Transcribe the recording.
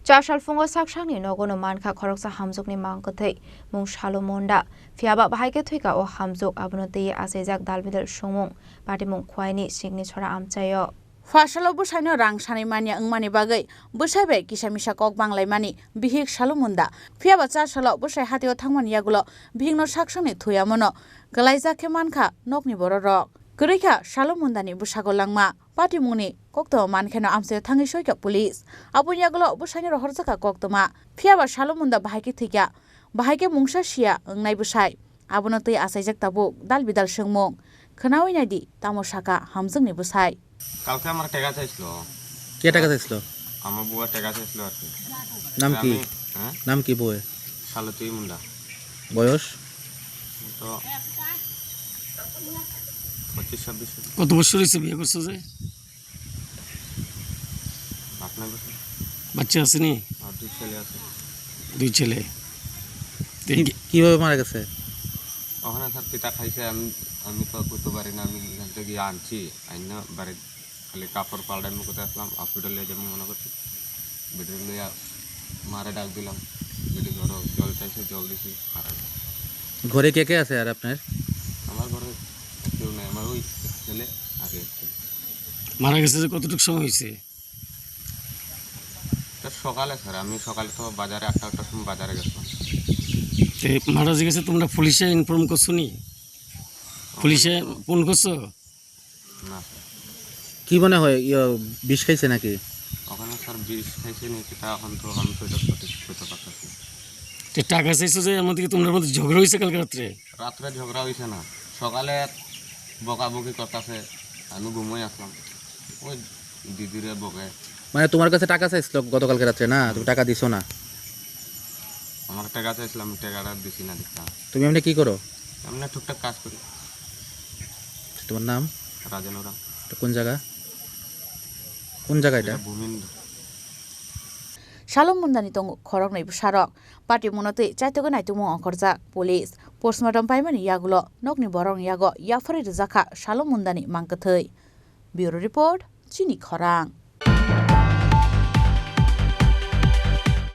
Chasal Phungo Saksakni Nogo no Mankha Khoroksa Hamjwkni Mangkwthowi mung Salomonda Fiaba Mangkwthowi o Hamjwk abonote asejak dalbidal sungmung party mung Khowai ni Singicharra Amchaio Fasalo busaino rang sani mania ngmani bagai busaibe kisamisa kok banglai mani bihik salomunda Fiaba Chasalo busai hatio thangmani yagulo bihingno saksakni thuyamono galaijake mankha nokni bororok Gurika Salomundani busago langma party muni kokto mankheno Amchaio thangi soika police abunyaglo busaini rohorjaka koktoma Fiaba Salomunda bahaki thika bahake mungsa sia ngnai busai abonotei asaijak tabuk dalbidal sungmung khnawi naidi tamosaka hamjwkni busai কালকে আমার টাকা চাইছিল কে টাকা চাইছিল আমার বুয়া টাকা চাইছিল আর কি নাম কি নাম কি বউয়ের সালতী মুন্ডা বয়স তো 25-26 কত বছর হয়েছে বিয়ে করছো যে আপনার বছর বাচ্চা আসেনি আর দুই ছেলে আছে দুই ছেলে কিভাবে মারা গেছে ওখানে স্যার পিতা খাইছে আমি তো করতে পারি না আমি এখান থেকে আনছি আইনা বাড়ি খালি কাপড় পাল্টাই আমি কোথায় আসলাম হসপিটালে যেমন মনে করছি বেডে লইয়া মারে ডাক দিলাম যদি ঘরে জল চাইছে জল দিছি মারা গেছে ঘরে কে কে আছে আর আপনার আমার ঘরে কেউ নেই আমার ওই ছেলে আগে মারা গেছে যে কতটুকু সময় হয়েছে সকালে স্যার আমি সকালে তো বাজারে 8টার সময় বাজারে গেছিলাম মারা গেছে তোমরা পুলিশে ইনফর্ম করছো নি পুলিশে ফোন করছো না কি মনে হয় বিষ খাইছে নাকি ওখানে স্যার বিষ খাইছে নাকি তা এখন তো আমি তো এটা সঠিক বলতে পারতেছি টাকা চাইছো যে এর মধ্যে তোমাদের মধ্যে ঝগড়া হয়েছে কালকে রাত্রে রাত্রে ঝগড়া হয়েছে না সকালে বকাবকি করতেছে আমি ঘুমোই আসলাম ওই দিদিরে বকে মানে তোমার কাছে টাকা চাইছিল গতকালকে রাত্রে না তুমি টাকা দিছো না আমার টাকা চাইছিলাম টাকাটা দিছি না দেখতে তুমি এমনি কি করো এমনি টুকটাক কাজ করি তোমার নাম রাজেনুরা কোন জায়গা এটা ভূমিন্দ্র Salomundani tongo khorok nai busarok party monote chaitogo nai tumo okorjak police postmortem paimani yagulo nokni borong yago yafari rijaka Salomundani Mangkwthowi Bureau report Chini Khorang